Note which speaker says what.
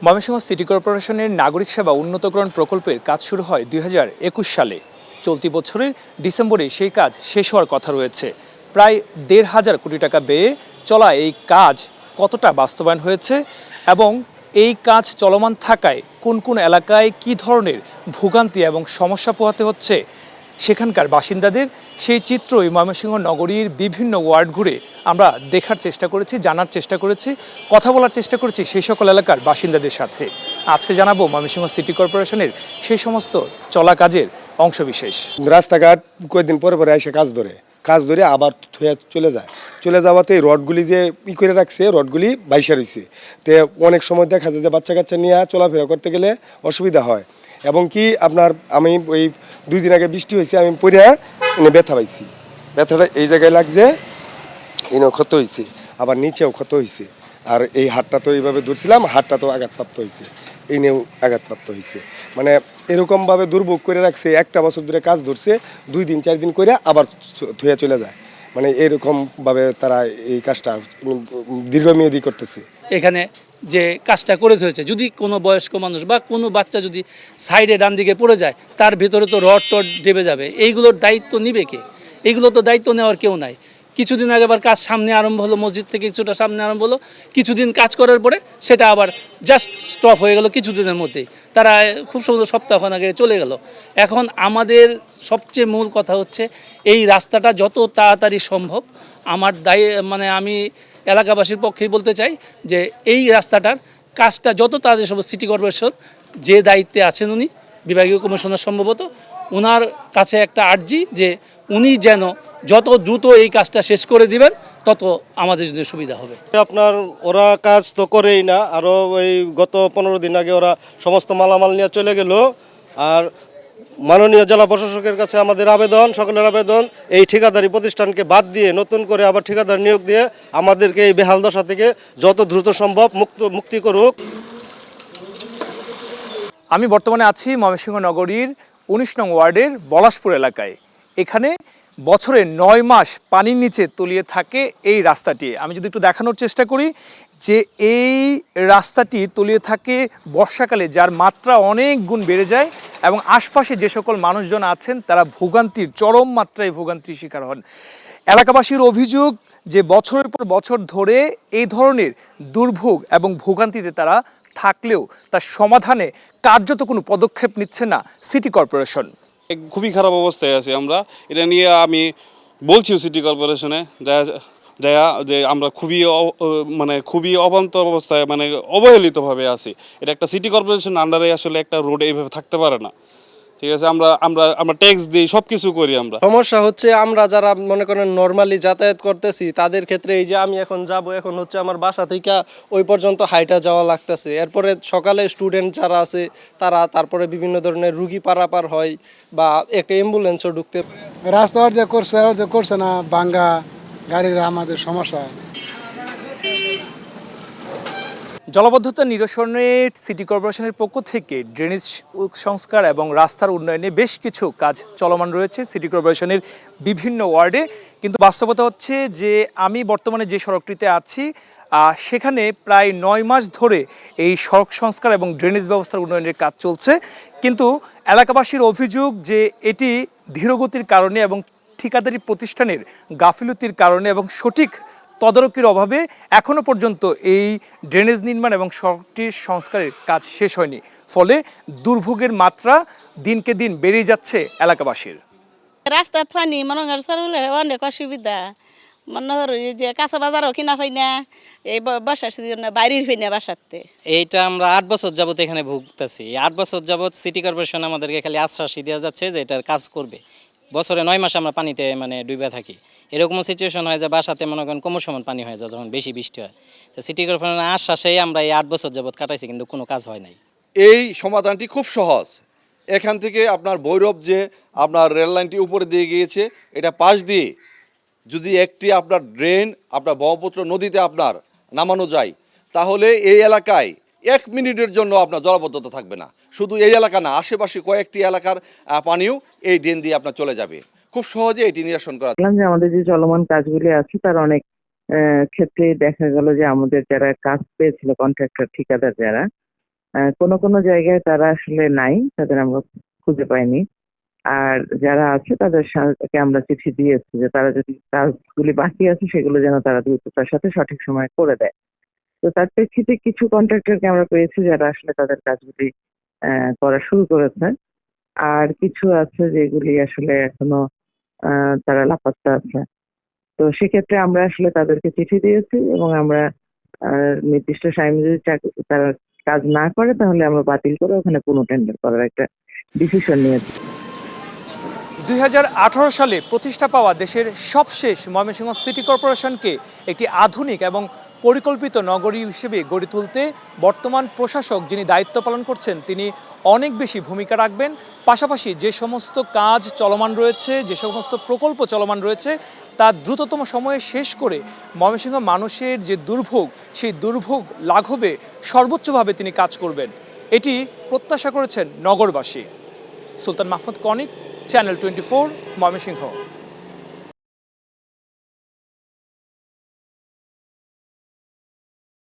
Speaker 1: Mymensingh city কর্পোরেশনের নাগরিক সেবা উন্নতকরণ প্রকল্পের কাজ শুরু হয় ২০২১ সালে। চলতি বছরের ডিসেম্বরে সেই কাজ শেষ হওয়ার কথা রয়েছে। প্রায় ১,৫০০ কোটি টাকা ব্যয়ে চলা এই কাজ কতটা বাস্তবায়ন হয়েছে এবং এই কাজ চলমান থাকায় কোন কোন এলাকায় কী ধরনের ভোগান্তি এবং সমস্যা পোহাতে হচ্ছে সেখানকার বাসিন্দাদের, সেই চিত্রই ময়মনসিংহ নগরীর বিভিন্ন ওয়ার্ড ঘুরে আমরা দেখার চেষ্টা করেছি, জানার চেষ্টা করেছি, কথা বলার চেষ্টা করেছি সেই সকল এলাকার বাসিন্দাদের সাথে। আজকে জানাবো ময়মনসিংহ সিটি কর্পোরেশনের সেই সমস্ত চলা কাজের অংশবিশেষ।
Speaker 2: রাস্তাঘাট কয়েকদিন পরে পরে এসে কাজ ধরে আবার চলে যাওয়াতে রডগুলি যে করে রাখছে, রডগুলি বাইসা রয়েছে। তো অনেক সময় দেখা যায় যে বাচ্চা কাচ্চা নিয়ে চলাফেরা করতে গেলে অসুবিধা হয়। এবং কি আমি ওই 2 দিন আগে বৃষ্টি হয়েছে, আমি পড়ে ব্যথা পাইছি। ব্যথাটা এই জায়গায় লাগছে, এনেও ক্ষত হয়েছে, আবার নিচেও ক্ষত হয়েছে। আর এই হাতটা তো এইভাবে ধরছিলাম, হাতটা তো আঘাতপ্রাপ্ত হয়েছে, এই নিয়েও আঘাতপ্রাপ্ত হয়েছে। মানে এরকমভাবে দুর্ভোগ করে রাখছে, একটা বছর ধরে কাজ ধরছে, 2 দিন 4 দিন করে আবার ধুয়ে চলে যায়। মানে এরকমভাবে তারা এই কাজটা দীর্ঘমেয়াদী করতেছে।
Speaker 3: এখানে যে কাজটা করে হয়েছে, যদি কোনো বয়স্ক মানুষ বা কোনো বাচ্চা যদি সাইডে ডান দিকে পড়ে যায়, তার ভেতরে তো রড টড দেবে যাবে, এইগুলোর দায়িত্ব নিবে কে? এইগুলো তো দায়িত্ব নেওয়ার কেউ নাই। কিছুদিন আগে আবার কাজ সামনে আরম্ভ হলো, মসজিদ থেকে কিছুটা সামনে আরম্ভ হলো, কিছুদিন কাজ করার পরে সেটা আবার জাস্ট স্টপ হয়ে গেল কিছুদিনের মধ্যেই। তারা খুব সুন্দর সপ্তাহখান আগে চলে গেল। এখন আমাদের সবচেয়ে মূল কথা হচ্ছে এই রাস্তাটা যত তাড়াতাড়ি সম্ভব, আমার আমি এলাকাবাসীর পক্ষেই বলতে চাই যে এই রাস্তাটার কাজটা যত তাড়াতাড়ি সম্ভব সিটি কর্পোরেশন যে দায়িত্বে আছেন, উনি বিভাগীয় কমিশনার সম্ভবত, ওনার কাছে একটা আর্জি যে উনি যেন যত দ্রুত এই কাজটা শেষ করে দিবেন, তত আমাদের জন্য সুবিধা হবে।
Speaker 4: আপনার ওরা কাজ তো করেই না, আরও ওই গত 15 দিন আগে ওরা সমস্ত মালামাল নিয়ে চলে গেল। আর মাননীয় জেলা প্রশাসকের কাছে আমাদের আবেদন, সকলের আবেদন, এই ঠিকাদারি প্রতিষ্ঠানকে বাদ দিয়ে নতুন করে আবার ঠিকাদার নিয়োগ দিয়ে আমাদেরকে এই বেহাল দশা থেকে যত দ্রুত সম্ভব মুক্তি করুক।
Speaker 1: আমি বর্তমানে আছি ময়মনসিংহ নগরীর 19 নং ওয়ার্ডের বলাশপুর এলাকায়। এখানে বছরে 9 মাস পানির নিচে তলিয়ে থাকে এই রাস্তাটি। আমি যদি একটু দেখানোর চেষ্টা করি যে এই রাস্তাটি তলিয়ে থাকে বর্ষাকালে, যার মাত্রা অনেক গুণ বেড়ে যায় এবং আশপাশে যে সকল মানুষজন আছেন তারা ভোগান্তির চরম মাত্রায় ভোগান্তির শিকার হন। এলাকাবাসীর অভিযোগ যে বছরের পর বছর ধরে এই ধরনের দুর্ভোগ এবং ভোগান্তিতে তারা থাকলেও তার সমাধানে কার্যত কোনো পদক্ষেপ নিচ্ছে না সিটি কর্পোরেশন।
Speaker 5: খুবই খারাপ অবস্থায় আছি আমরা। এটা নিয়ে আমি বলছি সিটি কর্পোরেশনে যে আমরা খুবই অবান্তর অবস্থায়, অবহেলিতভাবে আছি। এটা একটা সিটি কর্পোরেশন আন্ডারে আসলে একটা রোড এইভাবে থাকতে পারে না। ঠিক আছে, আমরা ট্যাক্স দিই, সব কিছু করি।
Speaker 4: সমস্যা হচ্ছে আমরা যারা মনে করেন নর্মালি যাতায়াত করতেছি তাদের ক্ষেত্রে এই যে আমি এখন এখন হচ্ছে আমার বাসা থেকে ওই পর্যন্ত হাইটা যাওয়া লাগতেছে। এরপরে সকালে স্টুডেন্ট যারা আছে তারা, তারপরে বিভিন্ন ধরনের রুগী পারাপার হয় বা একটা অ্যাম্বুলেন্সও ঢুকতে।
Speaker 6: রাস্তা অর্ধেক করছে না, ভাঙ্গা গাড়ির আমাদের সমস্যা।
Speaker 1: জলাবদ্ধতা নিরসনে সিটি কর্পোরেশনের পক্ষ থেকে ড্রেনেজ সংস্কার এবং রাস্তার উন্নয়নে বেশ কিছু কাজ চলমান রয়েছে সিটি কর্পোরেশনের বিভিন্ন ওয়ার্ডে। কিন্তু বাস্তবতা হচ্ছে যে আমি বর্তমানে যে সড়কটিতে আছি সেখানে প্রায় 9 মাস ধরে এই সড়ক সংস্কার এবং ড্রেনেজ ব্যবস্থার উন্নয়নের কাজ চলছে। কিন্তু এলাকাবাসীর অভিযোগ যে এটি ধীরগতির কারণে এবং ঠিকাদারি প্রতিষ্ঠানের গাফিলতির কারণে এবং সঠিক তদারকির অভাবে এখনো পর্যন্ত এই ড্রেনেজ নির্মাণ এবং সড়কটির সংস্কারের কাজ শেষ হয়নি। ফলে দুর্ভোগের মাত্রা দিনকে দিন বেড়েই যাচ্ছে এলাকাবাসীর।
Speaker 7: রাস্তা থানি মনে অনেক অসুবিধা, মনে হর যে কাঁচা বাজারও কিনা পাই না, এই বাসার বাইরের পাই না বাসাতে।
Speaker 8: এইটা আমরা 8 বছর যাবত এখানে ভুগতেছি। 8 বছর যাবত সিটি কর্পোরেশন আমাদেরকে খালি আশ্বাসই দেওয়া যাচ্ছে যে এটার কাজ করবে। বছরে 9 মাস আমরা পানিতে ডুবে থাকি। এরকম সিচুয়েশন হয় যে বাসাতে মনে করেন কোমর সমান পানি হয়ে যায় যখন বেশি বৃষ্টি হয়। তো সিটি কর্পোরেশনের আশ্বাসেই আমরা এই 8 বছর যাবত কাটাইছি, কিন্তু কোনো কাজ হয় নাই।
Speaker 9: এই সমাধানটি খুব সহজ। এখান থেকে আপনার ভৈরব যে আপনার রেল লাইনটি উপরে দিয়ে গিয়েছে, এটা পাশ দিয়ে যদি একটি আপনার ড্রেন আপনার ব্রহ্মপুত্র নদীতে আপনার নামানো যায়, তাহলে এই এলাকায় 1 মিনিটের জন্য আপনার জলাবদ্ধতা থাকবে না। শুধু এই এলাকা না, আশেপাশে কয়েকটি এলাকার পানিও এই ড্রেন দিয়ে আপনার চলে যাবে। খুব সহজে এটি নিরসন করা।
Speaker 10: যে আমাদের যে চলমান কাজগুলি আছে তার অনেক ক্ষেত্রে দেখা গেল যে আমাদের যারা কাজ পেয়েছিল কন্ট্রাক্টর ঠিকাদার যারা, কোনো কোনো জায়গায় তারা আসলে নাই, তাদের আমরা খুঁজে পাইনি। আর যারা আছে তাদের সাথে আমরা চিঠি দিয়েছি যে তারা যদি কাজগুলি বাকি আছে সেগুলো যেন তারা দ্রুততার সাথে সঠিক সময়ে করে দেয়। তো তার প্রেক্ষিতে কিছু কন্ট্রাক্টরকে আমরা পেয়েছি যারা আসলে তাদের কাজগুলি করা শুরু করেছে। আর কিছু আছে যেগুলি আসলে এখনো তারা লাপাত্তা আছে। তো সেক্ষেত্রে আমরা আসলে তাদেরকে চিঠি দিয়েছি এবং আমরা নির্দিষ্ট টাইমে যদি তারা কাজ না করে তাহলে আমরা বাতিল করে ওখানে পুনঃ টেন্ডার করার একটা ডিসিশন নিয়েছি।
Speaker 1: 2018 সালে প্রতিষ্ঠা পাওয়া দেশের সবশেষ ময়মনসিংহ সিটি কর্পোরেশনকে একটি আধুনিক এবং পরিকল্পিত নগরী হিসেবে গড়ে তুলতে বর্তমান প্রশাসক যিনি দায়িত্ব পালন করছেন তিনি অনেক বেশি ভূমিকা রাখবেন। পাশাপাশি যে সমস্ত কাজ চলমান রয়েছে, যে সমস্ত প্রকল্প চলমান রয়েছে তা দ্রুততম সময়ে শেষ করে ময়মনসিংহ মানুষের যে দুর্ভোগ সেই দুর্ভোগ লাঘবে সর্বোচ্চভাবে তিনি কাজ করবেন, এটি প্রত্যাশা করেছেন নগরবাসী। সুলতান মাহমুদ কনিক, চ্যানেল 24, ময়মনসিংহ।